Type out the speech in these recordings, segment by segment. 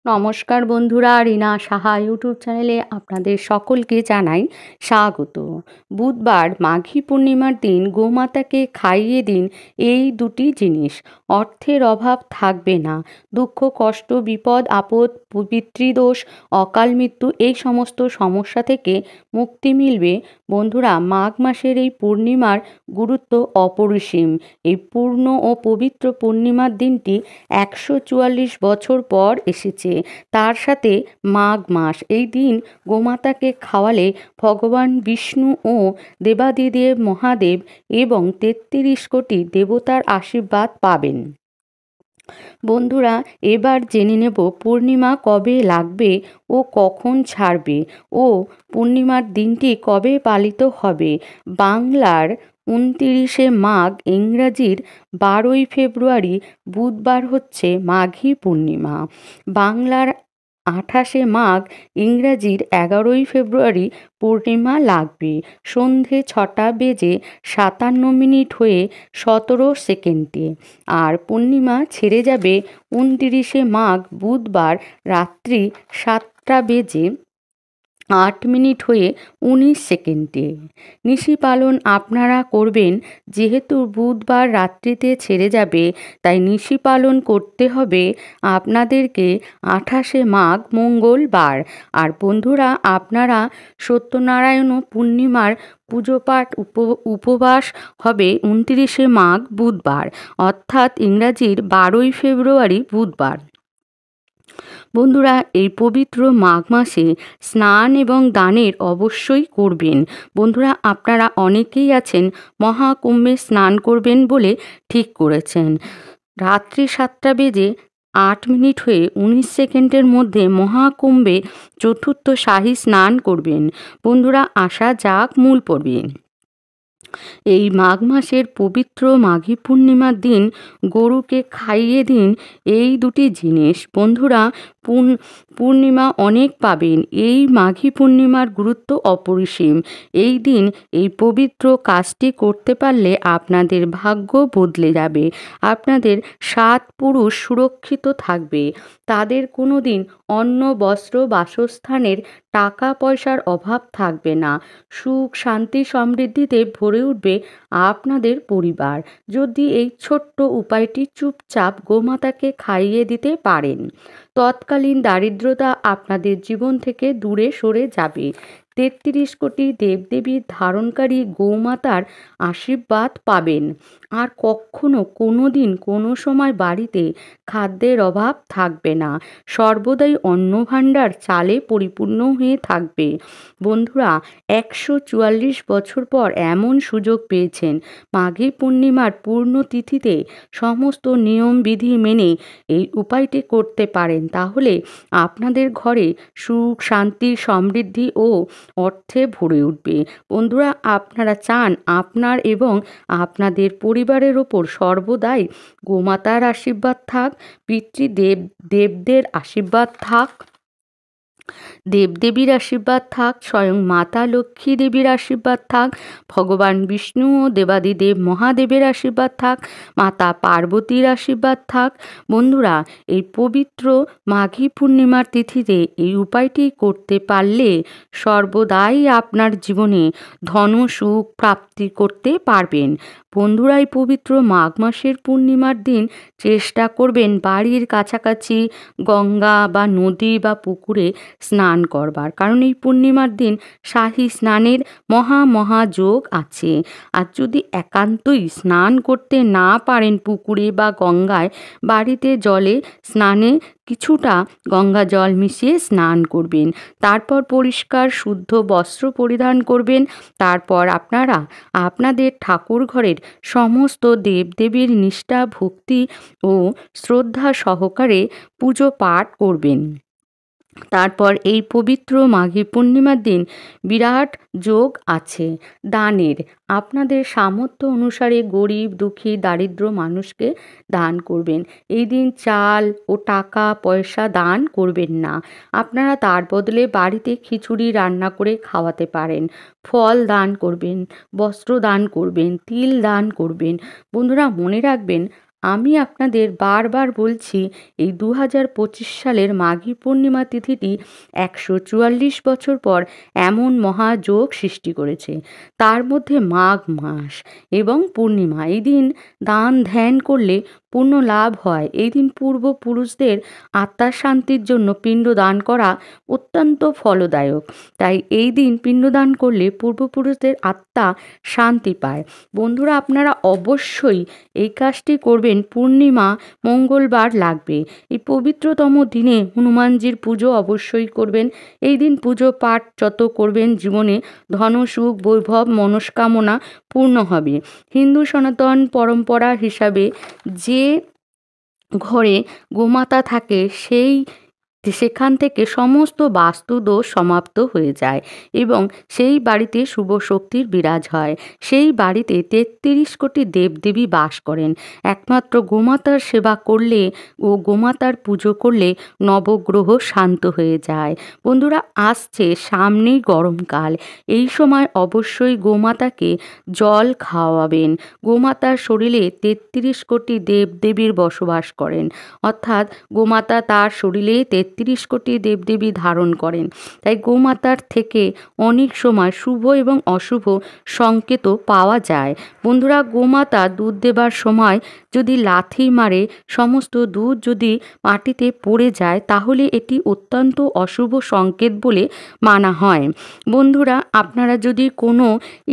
নমস্কার বন্ধুরা, রিনা সাহা ইউটিউব চ্যানেলে আপনাদের সকলকে জানাই স্বাগত। বুধবার মাঘী পূর্ণিমার দিন গোমাতাকে খাইয়ে দিন এই দুটি জিনিস। অর্থের অভাব থাকবে না। দুঃখ, কষ্ট, বিপদ আপদ, পিতৃদোষ, অকাল মৃত্যু এই সমস্ত সমস্যা থেকে মুক্তি মিলবে। বন্ধুরা, মাঘ মাসের এই পূর্ণিমার গুরুত্ব অপরিসীম। এই পূর্ণ ও পবিত্র পূর্ণিমার দিনটি ১৪৪ বছর পর এসেছে। তার সাথে মাঘ মাস। এই দিন গোমাতাকে খাওয়ালে ভগবান বিষ্ণু ও দেবাদিদেব মহাদেব এবং ৩৩ কোটি দেবতার আশীর্বাদ পাবেন। বন্ধুরা, এবার জেনে নেব পূর্ণিমা কবে লাগবে ও কখন ছাড়বে ও পূর্ণিমার দিনটি কবে পালিত হবে। বাংলার ২৯শে মাঘ, ইংরাজির ১২ই ফেব্রুয়ারি বুধবার হচ্ছে মাঘী পূর্ণিমা। বাংলার ২৮শে মাঘ, ইংরাজির ১১ই ফেব্রুয়ারি পূর্ণিমা লাগবে সন্ধে ৬টা বেজে ৫৭ হয়ে ১৭ সেকেন্ডে। আর পূর্ণিমা ছেড়ে যাবে ২৯শে মাঘ বুধবার রাত্রি ৭টা বেজে ৮ হয়ে ১৯ সেকেন্ডে। নিশি পালন আপনারা করবেন। যেহেতু বুধবার রাত্রিতে ছেড়ে যাবে, তাই নিশি পালন করতে হবে আপনাদেরকে ২৮শে মাঘ মঙ্গলবার। আর বন্ধুরা, আপনারা সত্যনারায়ণ পূর্ণিমার পুজো পাঠ উপবাস হবে ২৯শে মাঘ বুধবার, অর্থাৎ ইংরাজির ১২ই ফেব্রুয়ারি বুধবার। বন্ধুরা, এই পবিত্র মাঘ মাসে স্নান এবং দানের অবশ্যই করবেন। বন্ধুরা, আপনারা অনেকেই আছেন মহাকুম্ভে স্নান করবেন বলে ঠিক করেছেন। রাত্রি ৭টা বেজে ৮ হয়ে ১৯ সেকেন্ডের মধ্যে মহাকুম্ভে চতুর্থ শাহী স্নান করবেন। বন্ধুরা, আসা যাক মূল পর্বে। এই মাঘ মাসের পবিত্র মাঘী পূর্ণিমার দিন গরুকে খাইয়ে দিন এই দুটি জিনিস। বন্ধুরা, পূর্ণিমা অনেক পাবেন। এই মাঘী পূর্ণিমার গুরুত্ব অপরিসীম। এই দিন এই পবিত্র কাজটি করতে পারলে আপনাদের ভাগ্য বদলে যাবে। আপনাদের ৭ পুরুষ সুরক্ষিত থাকবে। তাদের কোনো দিন অন্ন, বস্ত্র, বাসস্থানের টাকা পয়সার অভাব থাকবে না। সুখ, শান্তি, সমৃদ্ধিতে ভরে উঠবে আপনাদের পরিবার, যদি এই ছোট্ট উপায়টি চুপচাপ গোমাতাকে খাইয়ে দিতে পারেন। তৎকালীন দারিদ্রতা আপনাদের জীবন থেকে দূরে সরে যাবে। ৩৩ কোটি দেবদেবীর ধারণকারী গোমাতার আশীর্বাদ পাবেন। আর কখনো কোনো দিন কোনো সময় বাড়িতে খাদ্যের অভাব থাকবে না। সর্বদাই অন্নভাণ্ডার চালে পরিপূর্ণ হয়ে থাকবে। বন্ধুরা, ১৪৪ বছর পর এমন সুযোগ পেয়েছেন। মাঘী পূর্ণিমার পূর্ণ তিথিতে সমস্ত নিয়মবিধি মেনে এই উপায়টি করতে পারেন, তাহলে আপনাদের ঘরে সুখ, শান্তি, সমৃদ্ধি ও অর্থে ভরে উঠবে। বন্ধুরা, আপনারা চান আপনার এবং আপনাদের পরিবারের ওপর সর্বদাই গোমাতার আশীর্বাদ থাক, দেবদের আশীর্বাদ থাক, দেবদেবীর আশীর্বাদ থাক, স্বয়ং মাতা লক্ষ্মী দেবীর আশীর্বাদ থাক, ভগবান বিষ্ণু ও দেবাদিদেব মহাদেবের আশীর্বাদ থাক, মাতা পার্বতীর আশীর্বাদ থাক। বন্ধুরা, এই পবিত্র মাঘী পূর্ণিমার তিথিতে এই উপায়টি করতে পারলে সর্বদাই আপনার জীবনে ধন সুখ প্রাপ্তি করতে পারবেন। বন্ধুরা, এই পবিত্র মাঘ মাসের পূর্ণিমার দিন চেষ্টা করবেন বাড়ির কাছাকাছি গঙ্গা বা নদী বা পুকুরে স্নান করবার, কারণ এই পূর্ণিমার দিন শাহী স্নানের মহাযোগ আছে। আর যদি একান্তই স্নান করতে না পারেন পুকুরে বা গঙ্গায়, বাড়িতে জলে স্নানে কিছুটা গঙ্গা জল মিশিয়ে স্নান করবেন। তারপর পরিষ্কার শুদ্ধ বস্ত্র পরিধান করবেন। তারপর আপনারা আপনাদের ঠাকুর ঘরের সমস্ত দেবদেবীর নিষ্ঠা, ভক্তি ও শ্রদ্ধা সহকারে পুজো পাঠ করবেন। তারপর এই পবিত্র মাঘী পূর্ণিমার দিন বিরাট যোগ আছে দানের। আপনাদের সামর্থ্য অনুসারে গরিব, দুঃখী, দারিদ্র মানুষকে দান করবেন। এই দিন চাল ও টাকা পয়সা দান করবেন না। আপনারা তার বদলে বাড়িতে খিচুড়ি রান্না করে খাওয়াতে পারেন। ফল দান করবেন, বস্ত্র দান করবেন, তিল দান করবেন। বন্ধুরা, মনে রাখবেন, আমি আপনাদের বারবার বলছি, এই 2025 সালের মাঘী পূর্ণিমা তিথিটি 144 বছর পর এমন মহাযোগ সৃষ্টি করেছে। তার মধ্যে মাঘ মাস এবং পূর্ণিমা, এই দিন দান ধ্যান করলে পূর্ণ লাভ হয়। এই দিন পূর্বপুরুষদের আত্মার শান্তির জন্য পিণ্ড দান করা অত্যন্ত ফলদায়ক। তাই এই দিন পিণ্ডদান করলে পূর্বপুরুষদের আত্মা শান্তি পায়। বন্ধুরা, আপনারা অবশ্যই এই কাজটি করবেন। পূর্ণিমা মঙ্গলবার লাগবে। এই পবিত্রতম দিনে হনুমানজির পুজো অবশ্যই করবেন। এই দিন পুজো পাঠ যত করবেন, জীবনে ধন সুখ বৈভব মনস্কামনা পূর্ণ হবে। হিন্দু সনাতন পরম্পরা হিসাবে যে ঘরে গোমাতা থাকে সেখান থেকে সমস্ত বাস্তুদোষ সমাপ্ত হয়ে যায় এবং সেই বাড়িতে শুভ শক্তির বিরাজ হয়। সেই বাড়িতে 33 কোটি দেবদেবী বাস করেন। একমাত্র গোমাতার সেবা করলে ও গোমাতার পুজো করলে নবগ্রহ শান্ত হয়ে যায়। বন্ধুরা, আসছে সামনেই গরমকাল। এই সময় অবশ্যই গোমাতাকে জল খাওয়াবেন। গোমাতার শরীরে 33 কোটি দেবদেবীর বসবাস করেন, অর্থাৎ গোমাতা তার শরীরে 33 কোটি দেবদেবী ধারণ করেন। তাই গোমাতার থেকে অনেক সময় শুভ এবং অশুভ সংকেত পাওয়া যায়। বন্ধুরা, গোমাতা দুধ দেবার সময় যদি লাথি মারে, সমস্ত দুধ যদি মাটিতে পড়ে যায়, তাহলে এটি অত্যন্ত অশুভ সংকেত বলে মানা হয়। বন্ধুরা, আপনারা যদি কোনো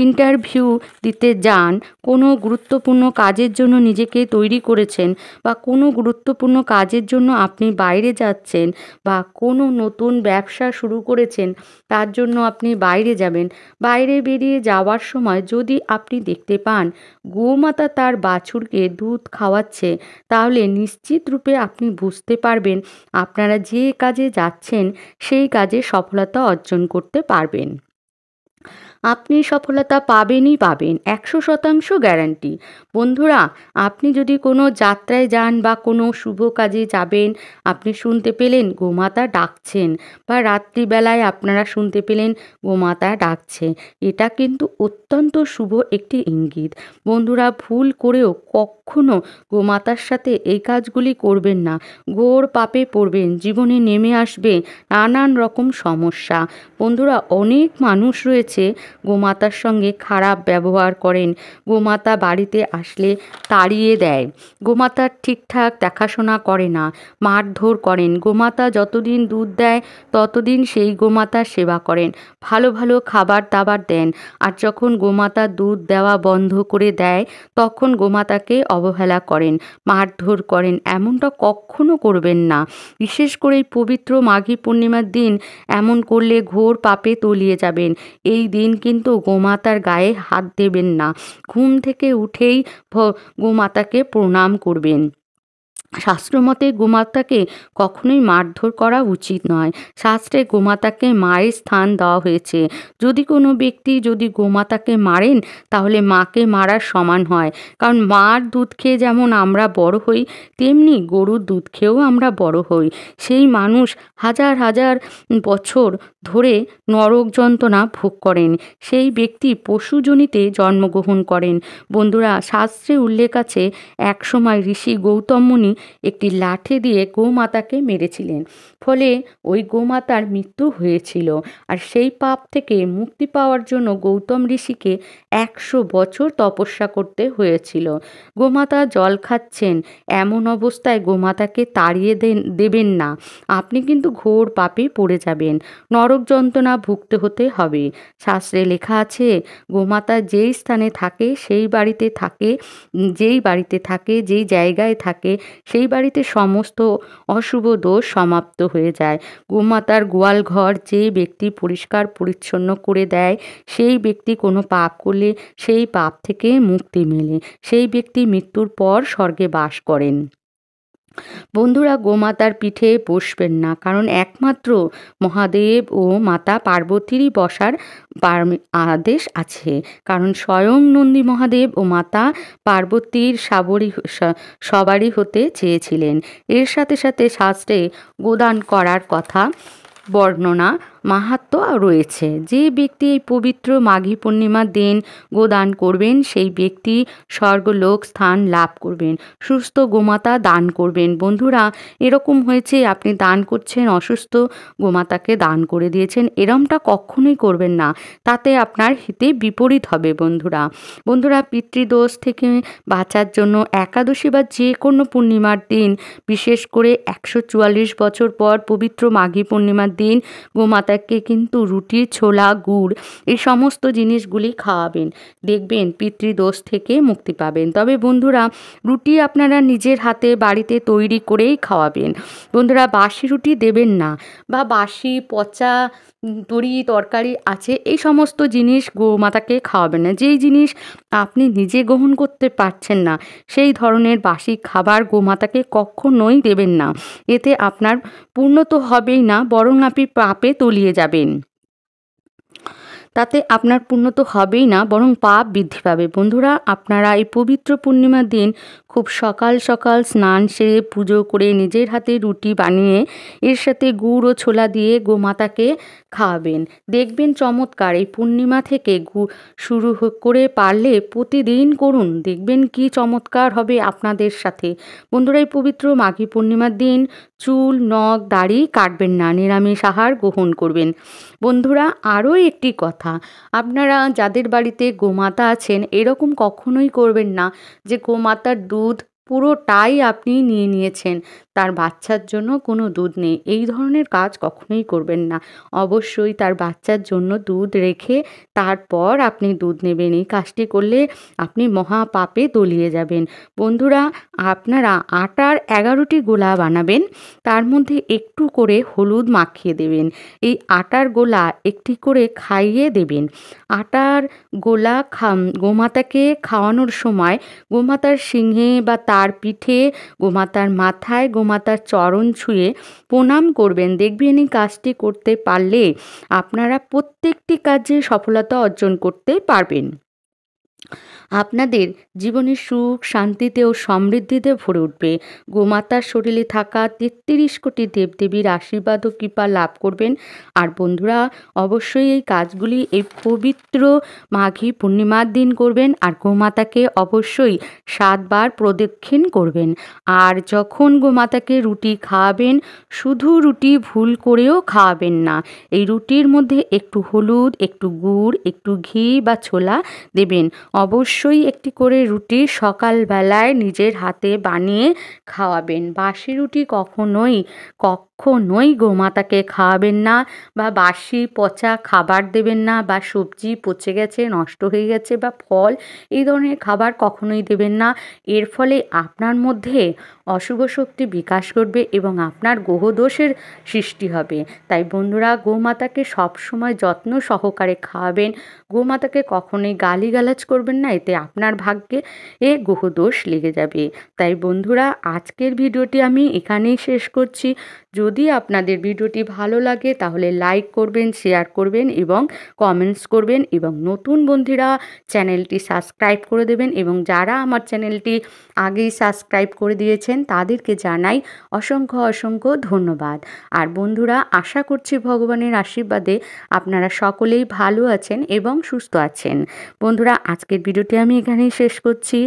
ইন্টারভিউ দিতে যান, কোনো গুরুত্বপূর্ণ কাজের জন্য নিজেকে তৈরি করেছেন, বা কোনো গুরুত্বপূর্ণ কাজের জন্য আপনি বাইরে যাচ্ছেন, বা কোনো নতুন ব্যবসা শুরু করেছেন, তার জন্য আপনি বাইরে যাবেন, বাইরে বেরিয়ে যাওয়ার সময় যদি আপনি দেখতে পান গোমাতা তার বাছুরকে দুধ খাওয়াচ্ছে, তাহলে নিশ্চিত রূপে আপনি বুঝতে পারবেন আপনারা যে কাজে যাচ্ছেন সেই কাজে সফলতা অর্জন করতে পারবেন। আপনি সফলতা পাবেনই পাবেন, 100% গ্যারান্টি। বন্ধুরা, আপনি যদি কোনো যাত্রায় যান বা কোনো শুভ কাজে যাবেন, আপনি শুনতে পেলেন গোমাতা ডাকছেন, বা রাত্রিবেলায় আপনারা শুনতে পেলেন গোমাতা ডাকছে, এটা কিন্তু অত্যন্ত শুভ একটি ইঙ্গিত। বন্ধুরা, ভুল করেও কখনো গোমাতার সাথে এই কাজগুলি করবেন না। ঘোর পাপে পড়বেন, জীবনে নেমে আসবে নানান রকম সমস্যা। বন্ধুরা, অনেক মানুষ রয়েছে গোমাতার সঙ্গে খারাপ ব্যবহার করেন, গোমাতা বাড়িতে আসলে তাড়িয়ে দেয়, গোমাতার ঠিকঠাক দেখাশোনা করে না, মারধর করেন। গোমাতা যতদিন দুধ দেয় ততদিন সেই গোমাতার সেবা করেন, ভালো ভালো খাবার দাবার দেন। আর যখন গোমাতা দুধ দেওয়া বন্ধ করে দেয়, তখন গোমাতাকে অবহেলা করেন, মারধর করেন। এমনটা কখনো করবেন না। বিশেষ করে এই পবিত্র মাঘী পূর্ণিমার দিন এমন করলে ঘোর পাপে তলিয়ে যাবেন। এই দিন কিন্তু গোমাতার গায়ে হাত দেবেন না। ঘুম থেকে উঠেই গোমাতাকে প্রণাম করবেন। শাস্ত্রমতে গোমাতাকে কখনোই মারধর করা উচিত নয়। শাস্ত্রে গোমাতাকে মায়ের স্থান দেওয়া হয়েছে। যদি কোনো ব্যক্তি যদি গোমাতাকে মারেন, তাহলে মাকে মারার সমান হয়। কারণ মার দুধ খেয়ে যেমন আমরা বড় হই, তেমনি গরুর দুধ খেয়েও আমরা বড় হই। সেই মানুষ হাজার হাজার বছর ধরে নরক যন্ত্রণা ভোগ করেন, সেই ব্যক্তি পশুজনিতে জন্মগ্রহণ করেন। বন্ধুরা, শাস্ত্রে উল্লেখ আছে, এক সময় ঋষি গৌতম মুনি একটি লাঠি দিয়ে গোমাতাকে মেরেছিলেন, ফলে ওই গোমাতার মৃত্যু হয়েছিল। আর সেই পাপ থেকে মুক্তি পাওয়ার জন্য গৌতম ঋষিকে 100 বছর তপস্যা করতে হয়েছিল। গোমাতা জল খাচ্ছেন, এমন অবস্থায় গোমাতাকে তাড়িয়ে দেবেন না। আপনি কিন্তু ঘোর পাপে পড়ে যাবেন, নরক যন্ত্রণা ভুগতে হতে হবে। শাস্ত্রে লেখা আছে, গোমাতা যেই স্থানে থাকে সেই বাড়িতে থাকে, যেই জায়গায় থাকে সেই বাড়িতে সমস্ত অশুভ দোষ সমাপ্ত হয়ে যায়। গোমাতার গোয়াল ঘর যে ব্যক্তি পরিষ্কার পরিচ্ছন্ন করে দেয়, সেই ব্যক্তি কোনো পাপ করলে সেই পাপ থেকে মুক্তি মেলে, সেই ব্যক্তি মৃত্যুর পর স্বর্গে বাস করেন। বন্ধুরা, গোমাতার পিঠে বসবেন না, কারণ একমাত্র মহাদেব ও মাতা পার্বতীরই বসার আদেশ আছে। কারণ স্বয়ং নন্দী মহাদেব ও মাতা পার্বতীর সবারই হতে চেয়েছিলেন। এর সাথে সাথে শাস্ত্রে গোদান করার কথা বর্ণনা মাহাত্ম্য রয়েছে। যে ব্যক্তি এই পবিত্র মাঘী পূর্ণিমার দিন গোদান করবেন সেই ব্যক্তি স্বর্গলোক স্থান লাভ করবেন। সুস্থ গোমাতা দান করবেন। বন্ধুরা, এরকম হয়েছে আপনি দান করছেন, অসুস্থ গোমাতাকে দান করে দিয়েছেন, এরমটা কখনোই করবেন না। তাতে আপনার হিতে বিপরীত হবে বন্ধুরা। বন্ধুরা, পিতৃদোষ থেকে বাঁচার জন্য একাদশী বা যে কোনো পূর্ণিমার দিন, বিশেষ করে 144 বছর পর পবিত্র মাঘী পূর্ণিমার দিন গোমাতাকে কিন্তু রুটি, ছোলা, গুড় এই সমস্ত জিনিসগুলি খাওয়াবেন। দেখবেন পিতৃদোষ থেকে মুক্তি পাবেন। তবে বন্ধুরা, রুটি আপনারা নিজের হাতে বাড়িতে তৈরি করেই খাওয়াবেন। বন্ধুরা, বাসি রুটি দেবেন না, বা বাসি পচা তরকারি আছে এই সমস্ত জিনিস গোমাতাকে খাওয়াবেন না। যেই জিনিস আপনি নিজে গ্রহণ করতে পারছেন না সেই ধরনের বাসি খাবার গোমাতাকে কখনোই দেবেন না। এতে আপনার পূর্ণ তো হবেই না, বরং আপনি পাপে তলিয়ে যাবেন। তাতে আপনার পুণ্য তো হবেই না, বরং পাপ বৃদ্ধি পাবে। বন্ধুরা, আপনারা এই পবিত্র পূর্ণিমার দিন খুব সকাল সকাল স্নান সেরে পুজো করে নিজের হাতে রুটি বানিয়ে এর সাথে গুড় ও ছোলা দিয়ে গোমাতাকে খাওয়াবেন। দেখবেন চমৎকার। এই পূর্ণিমা থেকে শুরু করে পারলে প্রতিদিন করুন, দেখবেন কি চমৎকার হবে আপনাদের সাথে। বন্ধুরা, এই পবিত্র মাঘী পূর্ণিমার দিন চুল, নখ, দাড়ি কাটবেন না, নিরামিষ আহার গ্রহণ করবেন। বন্ধুরা, আরও একটি কথা, আপনারা যাদের বাড়িতে গোমাতা আছেন এরকম কখনোই করবেন না যে গোমাতার দুধ পুরোটাই আপনি নিয়ে নিয়েছেন, তার বাচ্চার জন্য কোনো দুধ নেই। এই ধরনের কাজ কখনোই করবেন না। অবশ্যই তার বাচ্চার জন্য দুধ রেখে তারপর আপনি দুধ নেবেন। এই কাজটি করলে আপনি মহা পাপে তলিয়ে যাবেন। বন্ধুরা, আপনারা আটার 11টি গোলা বানাবেন, তার মধ্যে একটু করে হলুদ মাখিয়ে দেবেন। এই আটার গোলা একটি করে খাইয়ে দেবেন। আটার গোলা গোমাতাকে খাওয়ানোর সময় গোমাতার সিংহে বা তার পিঠে, গোমাতার মাথায়, গোমাতার চরণ ছুঁয়ে প্রণাম করবেন। দেখবেন এই কাজটি করতে পারলে আপনারা প্রত্যেকটি কাজে সফলতা অর্জন করতে পারবেন। আপনাদের জীবনে সুখ, শান্তিতে ও সমৃদ্ধিতে ভরে উঠবে। গোমাতার শরীরে থাকা 33 কোটি দেবদেবীর আশীর্বাদ ও কৃপা লাভ করবেন। আর বন্ধুরা, অবশ্যই এই কাজগুলি এই পবিত্র মাঘী পূর্ণিমার দিন করবেন। আর গোমাতাকে অবশ্যই 7 বার প্রদক্ষিণ করবেন। আর যখন গোমাতাকে রুটি খাওয়াবেন, শুধু রুটি ভুল করেও খাওয়াবেন না। এই রুটির মধ্যে একটু হলুদ, একটু গুড়, একটু ঘি বা ছোলা দেবেন। অবশ্যই একটি করে রুটি সকালবেলায় নিজের হাতে বানিয়ে খাওয়াবেন। বাসি রুটি কখনোই গোমাতাকে খাওয়াবেন না, বা বাসি পচা খাবার দেবেন না, বা সবজি পচে গেছে, নষ্ট হয়ে গেছে, বা ফল এই ধরনের খাবার কখনোই দেবেন না। এর ফলে আপনার মধ্যে অশুভ শক্তি বিকাশ করবে এবং আপনার গ্রহদোষের সৃষ্টি হবে। তাই বন্ধুরা, গোমাতাকে সবসময় যত্ন সহকারে খাওয়াবেন। গোমাতাকে কখনোই গালিগালাজ করবেন না, এতে আপনার ভাগ্যে গ্রহদোষ লেগে যাবে। তাই বন্ধুরা, আজকের ভিডিওটি আমি এখানেই শেষ করছি। যদি আপনাদের ভিডিওটি ভালো লাগে তাহলে লাইক করবেন, শেয়ার করবেন এবং কমেন্টস করবেন, এবং নতুন বন্ধুরা চ্যানেলটি সাবস্ক্রাইব করে দেবেন। এবং যারা আমার চ্যানেলটি আগেই সাবস্ক্রাইব করে দিয়েছেন তাদেরকে জানাই অসংখ্য ধন্যবাদ। আর বন্ধুরা, আশা করছি ভগবানের আশীর্বাদে আপনারা সকলেই ভালো আছেন এবং সুস্থ আছেন। বন্ধুরা, আজকের ভিডিওটি আমি এখানেই শেষ করছি।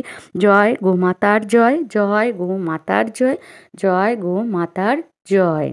জয় গোমাতার জয়, জয় গোমাতার জয়, জয় গোমাতার জয়।